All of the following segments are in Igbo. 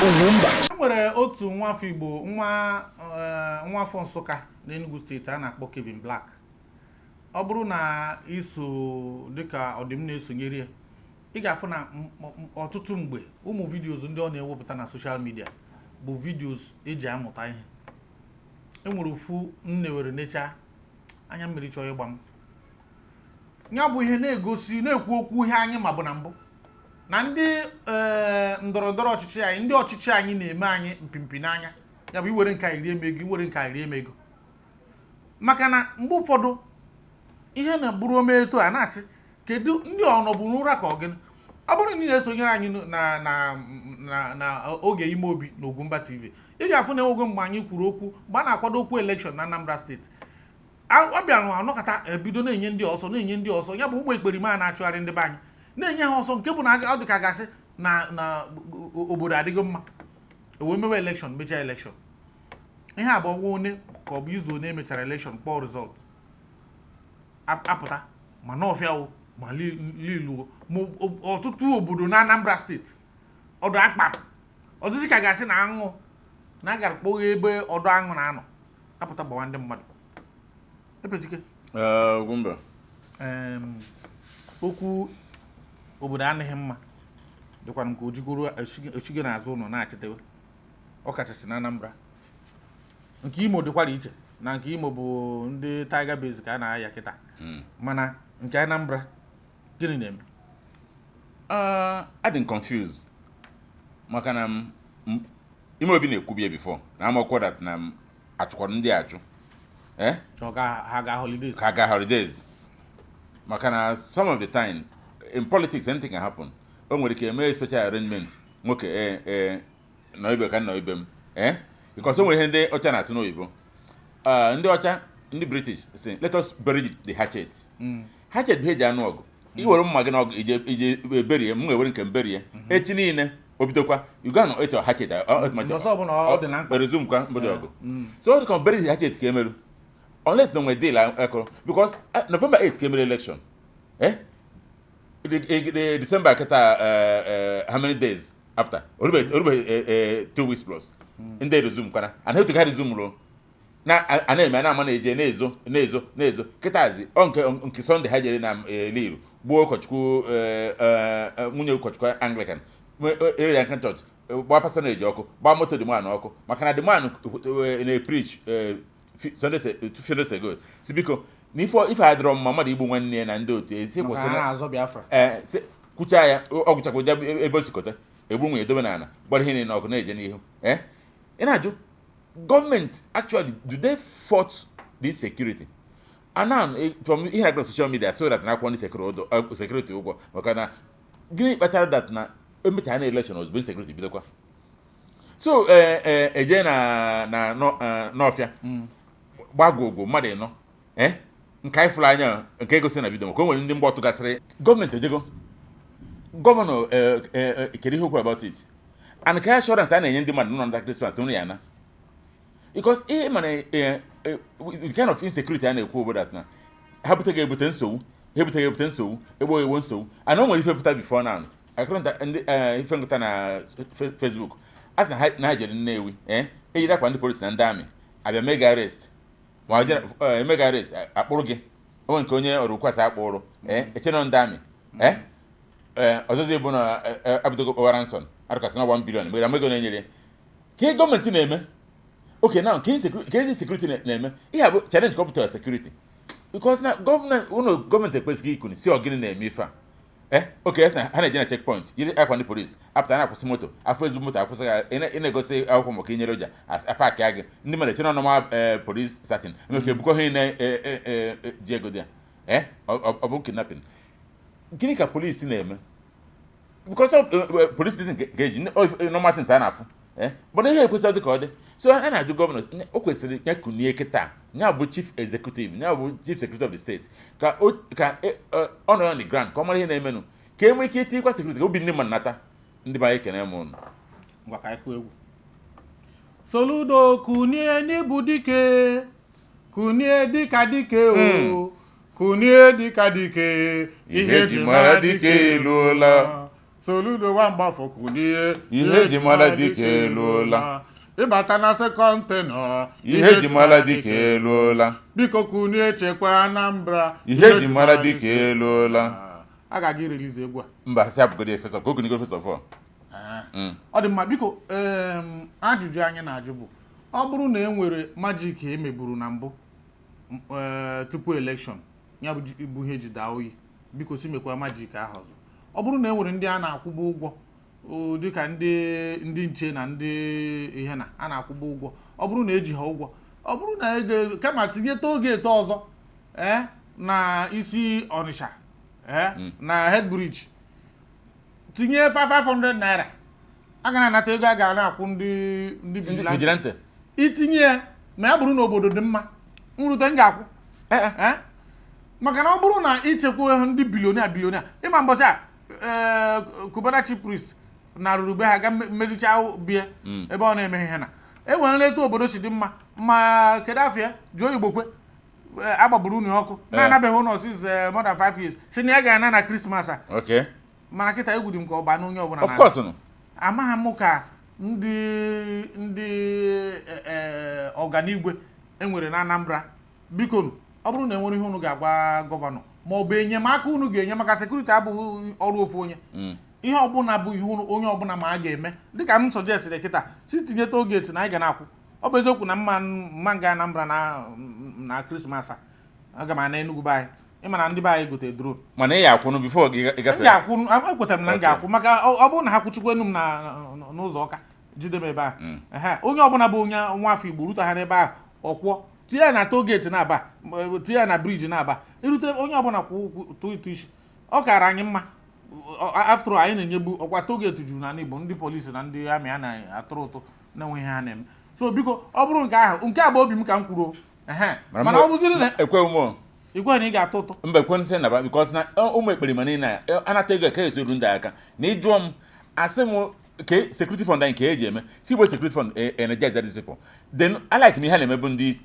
UGWUMBA. Nwere otu nwafọ Igbo nwafọ Nsụka n'Enugu steeti a na-akpọ Kevin Black. Ọ bụrụ na iso dịka ọdịm na-esonyere ị ga-afụ na ọtụtụ mgbe ụmụ videos ndị ọ na-ewepụta na social media bụ videos eji amụta ihe. Enwere ofu nnewere necha anya mmiri chọọ ịgba m. Ya bụ ihe na-egosi na-ekwu okwu ihe anyị ma bụ na mbụ na ndị ndọrọndọrọ ọchịchị anyị ndị ọchịchị anyị na-eme anyị mpimpi n'anya ya bụ iwere nke iri emego iwere nke iri emego maka na mgbe ụfọdụ ihe na-bụrụ ometo a na-asị kedu ndị ọnọbụ n'ụra ka ọ gịnị ọ bụrụ na ị na-esonyere anyị na oge ime obi na UGWUMBA TV ị ga-afụ na enwego mgbe anyị kwuru okwu mgbe a na-akwado okwu elekshọn na Anambra steeti ọ bịara anọkọta ebido na-enye ndị ọsọ ya bụ ụgbọ ekperima na-achụgharị ndị be anyị na-enye ha ọsọ nke bụ na ọ dị ka gasị na obodo adịghị mma wee mewe elekshọn mechaa elekshọn ihe abụọ nwa one ka ọ bụ izu one emechara elekshọn kpọọ rizọlt apụta ma n'ọfịa ma liluo ọtụtụ obodo na Anambra steeti ọdụ akpa ọ dịzị ka gasị na aṅụ na agara kpọghe ebe ọdụ aṅụ na-anọ apụta gbawa ndị mmadụ epetike UGWUMBA. Okwu obodo anaghị mma dịkwana nke ojigoro echige n'azụ ụlọ na-achịtewe ọkachasị na Anambra. Nke Imo dịkwara iche na nke Imo bụ ndị Tiger Base ka a na-aya kịta mana nke Anambra gịnị na-eme? Adị confused maka na ime obi na-ekwubie before na amakwa that na achụkwara ndị achụ ha ga holidays maka na some of the time in politics anything can happen. O nwere ike eme special arrangement nwoke na ibe ka na ibe m because o nwere ihe ndị ọcha na-asị n'oyibo ndị ọcha ndị British say let us bury the hatchet. Hatchet bụ eji anụ ọgụ iwere mma gị n'ọgụ ije berie m nwere nke mberie echi niile obidokwa you go and eat your hatchet resume kwa mbodo ọgụ so ọ dị ka bury the hatchet ka emerụ unless no nwere deal akọrọ because November 8 ka emere election the December keta how many days after orube 2 weeks plus ndị resume kwana and how to carry resume ro na ana-eme na ama na-eje na-ezo kịtazi nke Sunday ha jere na liru gbuo ụkọchukwu nwunye ụkọchukwu Anglican area nke church gbaa pastor na-eji ọkụ gbaa moto dị mmanụ ọkụ maka na dị mmanụ na-preach Sundays ago si biko ife adịrọ mma mmadụ igbu nwanne ya na ndị otu esi kwụsị kwucha ya ọgwụchakwa ebe o sikọta egbu nwunye edobe n'ala gbara ihe niile ọkụ na-eje n'ihu ị na-ajụ gọọmenti actually do they fought this security and now from ihe na social media so that na-akwọ ndị security ụgwọ maka na gịnị kpatara that na emechaa na election ozugbo security bidokwa so eje na n'ọfịa gbagwogwo mmadụ ịnọ nke anyị fụrụ anya nke egosi na vidio maka o nwere ndị mgba ọtụ gasịrị gọọmenti ejego gọvanọ kere ihe okwu about it and ka assurance a na-enye ndị mmadụ nọ na Christmas nri ya na because ihe mana the kind of insecurity a na-ekwu obodo at na ha buteghị ebute nsogbu egbo nsogbu and o nwere ife pụta before now akụrụnta ndị ife nkụta na Facebook a sị na ha jere Nnewi ejiri akwa ndị polisi na ndị amị abịa mega arrest ma mega arrest akpụrụ gị onwe nke onye ọrụ kwasị akpụrụ echenọ ndị amị ọzọzi bụ na abidogo kpọwara nsọ arụkasị na 1 billion mgbe amego na-enyere ka gọọmenti na-eme okay now ka security na-eme ihe a bụ challenge kọpụtara security because na gọọmenti ekwesịghị ikuni si ọgịnị na-eme ife a okay ha na-eje na checkpoint yiri akwa ndị polisi apụta na-akwụsị moto afọ ezigbo moto akwụsị ị na-egosi akwụkwọ maka inyere ụja apaki gị ndị mmadụ eche na ọnọma polisi satin emeke ebukọ ha na-ji ego dị ya ọ bụ kidnapping gịnị ka polisi na-eme because polisi dị ga-eji normal things a na-afụ mana ihe ekwesịrị dị ka ọ dị so a na-ajụ gọvanọ o kwesịrị ya kunie kịta ya bụ chief executive ya bụ chief secretary of the state ka ọ nọ on the ground ka ọ mara ihe na-emenụ ka e nwee ike itikwa security ka obi ndị mmadụ nata ndị banye ekene m ụnụ ngwa ka egwu Soludo kunie n'ibu dike kunie dịka dike o kunie dịka dike ihe ji mara dike eluola Soludo nwamba fokunie ihe eji mara dike eluola ịbata na sekọntena ihe eji mara dike eluola biko kunie chekwa Anambra ihe eji mara dike eluola a ga-aga release egwu a mba si abụgodi first of all first of all ọ dị mma biko ajụjụ anyị na-ajụ bụ ọ bụrụ na e nwere majik emeburu na mbụ tupu election ya bụ ihe ji daa oyi biko si mekwa majik ahụ ọzọ ọ bụrụ na e nwere ndị a na-akwụba ụgwọ dịka ndị nche na ndị ihe na a na-akwụba ụgwọ ọ bụrụ na eji ha ụgwọ ọ bụrụ na kama tinye togeeti ọzọ na isi Ọnịsha na headbridge tinye 500 naira a ga na-anata ego a ga na-akwụ ndị vigilante itinye ya ma ya bụrụ na obodo dị mma nrute m ga-akwụ maka na ọ bụrụ na ichekwa ndị bilionia ịma mbọsị a Cubana chief priest na rurube ha ga mmezicha bie ebe ọ na-eme ihe na enwere nleta obodo si dị mma ma kedu afịa jụọ Igbokwe agbagburu unu ọkụ na-anabeghị ụlọ since more than 5 years si na ya ga-ana na Christmas a mana kịta egwu dị m ka ọ baa n'onye ọbụla of course amaghị m ka ndị ọganigwe enwere na Anambra biko ọ bụrụ na enwere ihe unu ga-agwa gọvanọ ma ọ bụ enyemaka unu ga-enye maka sekuriti abụghị ọrụ ofu onye ihe ọbụla bụ ihe onye ọbụla ma a ga-eme dịka m sọjesiri kịta si tinye togeeti na anyị ga na-akwụ ọ bụ eziokwu na mma nga Anambra na Krismas a aga m na Enugu be anyị ịma na ndị be anyị gote drone mana ị ga-akwụnụ bifo gị gafe ekwetara m na m ga-akwụ maka ọ bụrụ na ha kwụchikwa enu m n'ụzọ Ọka jide m ebe ahụ onye ọbụla bụ onye nwa afọ Igbo rute ha n'ebe ahụ ọkwụọ tinye ya na togeeti na-aba tinye ya na briji na-aba irute onye ọbụla kwụ ụtụ isi ọ kara anyị mma after anyị na-enyebu ọkwa togeeti juru na Igbo ndị polisi na ndị amị a na-atụrụ ụtụ na-enweghị ha na-eme so biko ọ bụrụ nke ahụ nke a bụ obi m ka m kwuru mana ọ bụziri na igwe na ị ga-atụ ụtụ mba ekwentị na ba because na ụmụ ekperima niile anata ego ka esi eru ndị aka na ịjụọ m asị m ke security fund anyị ka eji eme si igbo security fund energize this people then I like me ha na-emebu ndị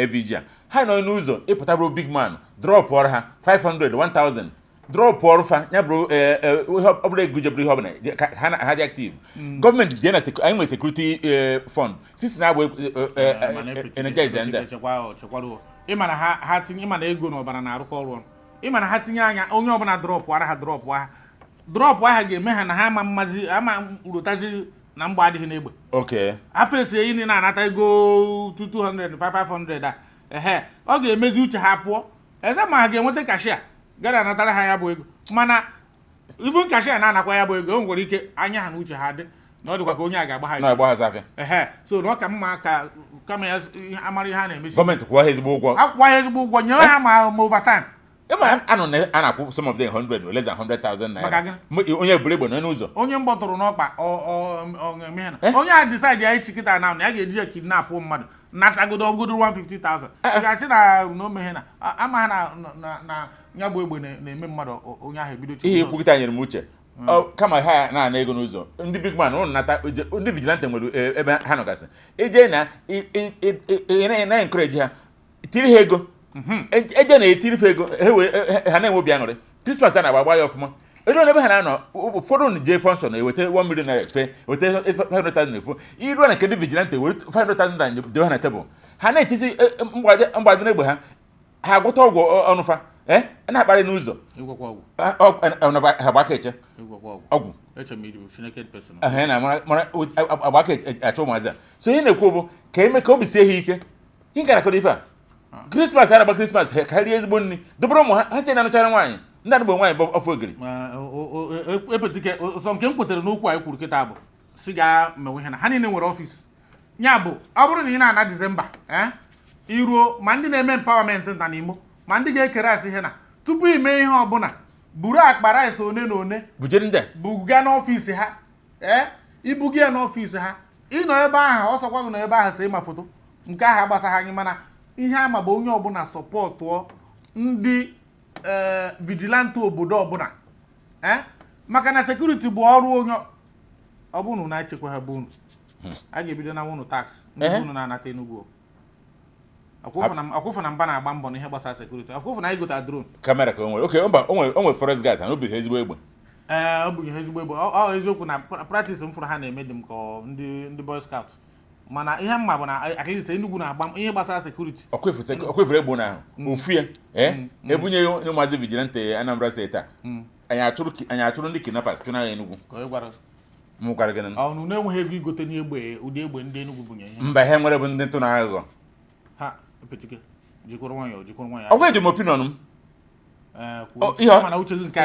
AVG a ha nọ n'ụzọ ịpụta bụrụ big man drop ọrụ ha 500 1000 drop ọrụ fa ya bụrụ ọ bụrụ ego jebụrụ ihe ọbụla ha dị active gọọmenti ji na anyị nwere security fund sisi na-agba energize ndị ịmana ha tinye ịmana ego na ọbara na-arụkọ ọrụ ọrụ ịmana ha tinye anya onye ọbụla drọpụ ara ha drọpụ aha ga-eme ha na ha ama urotazi na mgbe adịghị n'egbe afọ esi enyi na-anata ego 200 500 ọ ga-emezi uche ha pụọ eze ma ha ga-enweta kashia gara anatara ha ya bụ ego mana ibu kashia na-anakwa ya bụ ego o nwere ike anya ha na uche ha dị na ọ dịkwa ka onye a ga-agba ha so na ọ ka mma ka kama ya amara ihe a na-emesi gọọmenti kwụọ ha ezigbo ụgwọ nyere ha ma overtime a na-akwụ some of them 100 or less than 100,000 naira onye buru egbe n'ụzọ onye mgbọtụrụ n'ọkpa onye a decide ya ichi kịta na ya ga-eji ya kidnap mmadụ natagodo ọgodo 150,000 ga-asị na omeghe na ama ha na ya bụ egbe na-eme mmadụ onye ahụ ebido ihe ikwukịta nyere m uche kama ha na-ana ego n'ụzọ ndị big man ụnụ nata ndị vigilante nwere ebe ha nọgasị eje na encourage ha tiri ha ego eje na-etirife ego ha na-enwe obi aṅụrị Christmas a na-agba ya ọfụma ego n'ebe ha na-anọ ụfọdụ jee function eweta 1 million naira efe weta 500,000 efu iruo na nke ndị vigilante were 500,000 naira dewe ha na tebụl ha na-echisi mgbadị n'egbe ha agwọta ọgwụ ọnụfa na-akparị n'ụzọ ha gbaka eche ọgwụ agbaka achọ ụmụazị a so ihe na-ekwu bụ ka eme ka obi sie ha ike ihe nke nakọdo ife a Christmas ha na-agba Christmas ha rie ezigbo nri dobere ụmụ ha che na-anụchara nwaanyị ndị anụgbo nwaanyị bụ ọfụ ogiri epetike sọ nke m kwetere n'okwu anyị kwuru kịta bụ si ga mewe ihe na ha niile nwere ọfịs ya bụ ọ bụrụ na ị na-ana Disemba iruo ma ndị na-eme empowerment nta n'Imo ma ndị ga-ekere asị ihe na tupu ime ihe ọbụla buru akpa rice one na one buga n'ọfịs ha ibuga ya n'ọfịs ha ịnọ ebe ahụ ọsọkwa gị nọ ebe ahụ sị ịma foto nke ahụ agbasaghị anyị mana ihe ama bụ onye ọbụla sọpọtụọ ndị vigilante obodo ọbụla maka na sekuriti bụ ọrụ onye ọbụla na-echekwa ha bụ unu a ga-ebido na unu tax ndị unu na-anata Enugu akwụfụ na mba na-agba mbọ n'ihe gbasara sekuriti akwụfụ na anyị gota drone kamera ka o nwere oke mba o nwere forest guys na obiri ezigbo egbe ọ bụ ihe ezigbo ebe ọ eziokwu na practice m fụrụ ha na-eme dị m ka ndị boy scout mana ihe mma bụ na at least Enugu na-agba ihe gbasara security okwefere egbo na ofu ya ebunye onye maazị vigilante Anambra steeti a anyị achụrụ ndị kidnappers chụna ya Enugu m gwara gị na ọnụ na-enweghị ego igote n'egbe ụdị egbe ndị Enugu bunye ihe mba ihe nwere bụ ndị ntụ na aghụghọ ha epetike jikwuru nwayọ ọgwa eji m opinion m mana uche gị nke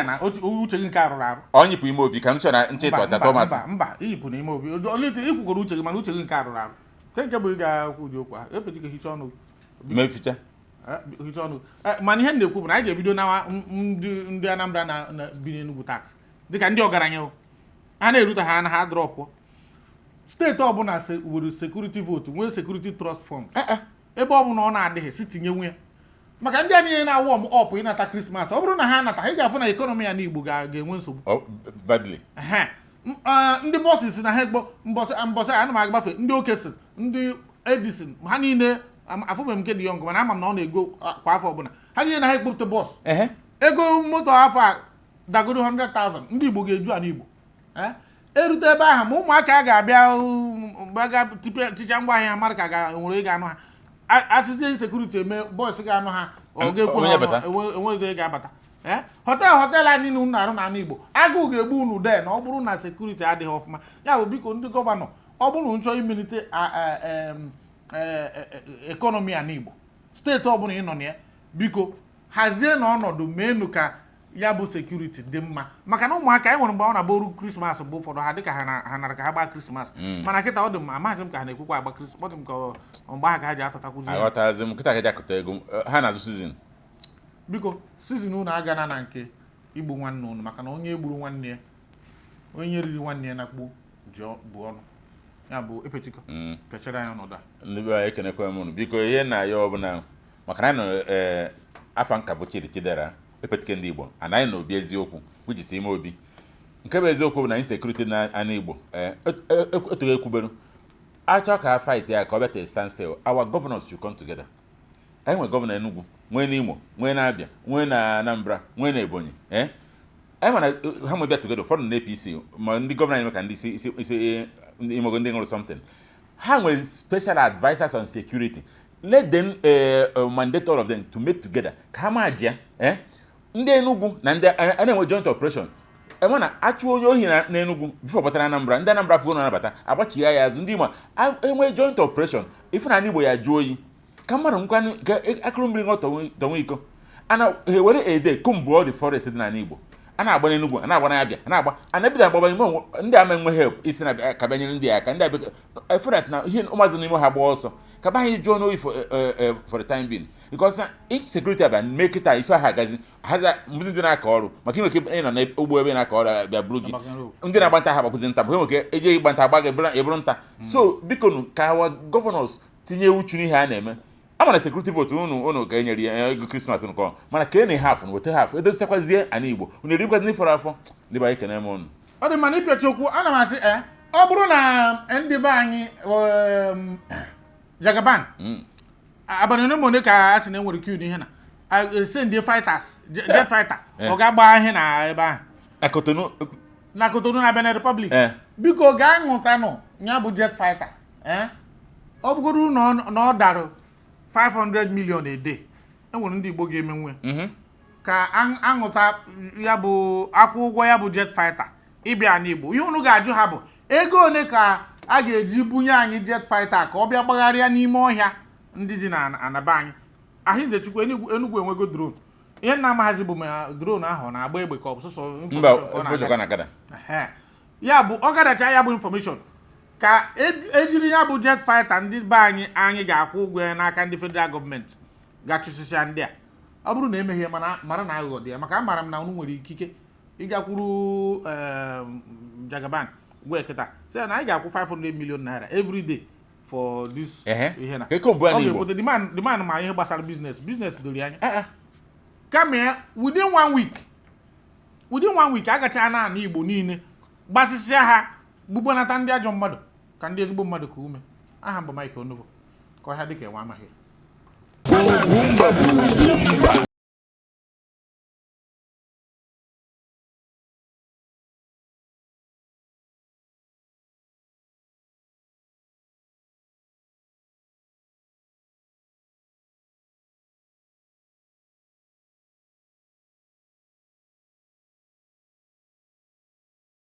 a rụrụ arụ onye pụ ime obi ka m sọ na nche ịtọsa Thomas mba iyipụ n'ime obi ikwukworo uche gị mana uche gị nke a rụrụ arụ nke bụ ị ga-akwụ ụdị okwu ahụ epetike hicha ọnụ meficha hicha ọnụ mana ihe m na-ekwu bụ na anyị ga-ebido na ndị Anambra na bi n'Enugu tax dịka ndị ọgaranya a na-erute ha na ha drọpụ steeti ọbụla were security vote nwee security trust fund ebe ọbụla ọ na-adịghị si tinye nwe maka ndị a niile na-awụ m ọpụ ịnata Krismas ọ bụrụ na ha anata ị ga-afụ na ekọnọmi ya n'Igbo ga-enwe nsogbu ndị bọsị na ha egbo mbọsị ana m agbafe ndị okesi ndị Edison ha niile afụbeghị m nke dị yọng mana ama m na ọ na-ego kwa afọ ọbụla ha niile na ha ekpopụta bọs ego moto afọ a dagoro 100,000 ndị Igbo ga-eju a n'Igbo erute ebe ahụ ma ụmụaka ga-abịa gbaga ticha ngwa ahịa mmadụ ka nwere ịga anụ ha asịsị sekuriti eme bọọsụ ga-anụ ha ọ ga-ekwe enwezi ga-abata họteelụ anyị na unu arụ n'ala Igbo agụụ ga-egbu unu dee na ọ bụrụ na sekuriti adịghị ọfụma ya bụ biko ndị gọvanọ ọ bụrụ na nchọ imelite ekọnọmi a n'Igbo steeti ọbụla ị nọ na ya biko hazie na ọnọdụ meenụ ka ya bụ sekuriti dị mma maka na ụmụaka anyị nwere mgbe ọ na-abụrụ Krismas bụ ụfọdụ ha dịka ha nara ka ha gbaa Krismas mana kịta ọ dị mma amaghị m ka ha na-ekwukwa agba Krismas m ka mgbe ahụ ka ha ji atatakwuzi aghọtazi m kịta ka ji akụta ego ha na-azụ sizin biko sizin unu agana na nke igbu nwanne unu maka na onye egburu nwanne ya onye riri nwanne ya na kpuo ji bụ ọnụ ya bụ epetiko pechara ya ọnọdụ ndị be anyị ekenekwa m unu biko ihe na ya ọbụla maka na anyị nọ afa nka bụ Chidera epetike ndị Igbo anaghị na obi eziokwu kwujisi ime obi nke bụ eziokwu bụ na insecurity na ana Igbo otu ekwuberu achọ ka fight ya ka ọ bịa stand still our governors should come together anyị nwere gọvanọ Enugu nwee n'Imo nwee na Abia nwee na Anambra nwee na Ebonyi anyị mana ha nwee bịa together ụfọdụ na APC ma ndị gọvanọ anyị ka ndị isi imogo ndị nwere something ha nwere special advisors on security let them mandate all of them to make together ka ha ma jia ndị Enugu na ndị a na-enwe joint operation mana achụ onye ohi na Enugu bifo batara Anambra ndị Anambra fụgo na anabata agbachigha ya azụ ndị Igbo enwe joint operation ife na Igbo ya jụọ oyi ka mmadụ nkwa akụrụ mmiri ṅụtọnwe iko ana ha were ede kumgbe ọ dị forest dị na Igbo a na-agba n'Enugu a na-agba n'Abịa a na-agba ana-ebido agbaba ime ndị ama enwe help isi na ka bịanyere ndị aka ndị abịa eferet na ihe ụmụazị n'ime ha gba ọsọ ka ba anyị jụọ n'oyi for the time being because insecurity abịa mee kịta ife ha agazi ndị dị na-aka ọrụ maka inwe ike ịnọ n'ugbo ebe na-aka ọrụ bịa bụrụ gị ndị na-agba nta ha gbakụzi nta bụ ha nweke eje ịgba nta agba gị ebụrụ nta so biko nụ ka our governors tinye uchu n'ihe a na-eme amana security vote unu ka enyere ya ego Christmas nkọ mana ka ene half wete half edozikwazie ana Igbo unu erikwa ndị fọrọ afọ ndị ba ikene m unu ọ dị mana ịpịachi okwu ana m asị ọ bụrụ na ndị be anyị Jagaban abalị ole ka a sị na enwere queue n'ihe na ese ndị fighters jet fighter ọ ga-agba ihe na ebe ahụ na Cotonou na Benin Republic biko gaa ṅụtanụ ya bụ jet fighter ọ bụgoro na ọ darụ 500 million a day enwere ndị Igbo ga-emenwe ka aṅụta ya bụ akwụ ụgwọ ya bụ jet fighter ịbịa n'Igbo ihe unu ga-ajụ ha bụ ego ole ka a ga-eji bunye anyị jet fighter ka ọ bịa gbagharịa n'ime ọhịa ndị dị na anaba anyị ahịzechukwu Enugu enwego drone ihe na-amaghazi bụ ma drone ahụ na-agba egbe ka ọ bụ sọsọ ya bụ ọ gadacha ya bụ information ka ejiri ya bụ jet fighter ndị be anyị ga-akwụ ụgwọ ya n'aka ndị federal gọọmenti ga-achụsịsịa ndị a ọ bụrụ na emeghị mara na aghụghọ dị ya maka amara m na unu nwere ikike ịgakwuru Jagaban gwa eketa sị na anyị ga-akwụ 500 million naira every day for this ihe na ọ ga-epote demand ma ihe gbasara business dori anya kama ya within 1 week agacha na ana Igbo niile gbasịsịa ha gbugbanata ndị ajọ mmadụ ka ndị ezigbo mmadụ ka ume aha mbụ Mike Onobo ka ọhịa dịka enwe amaghị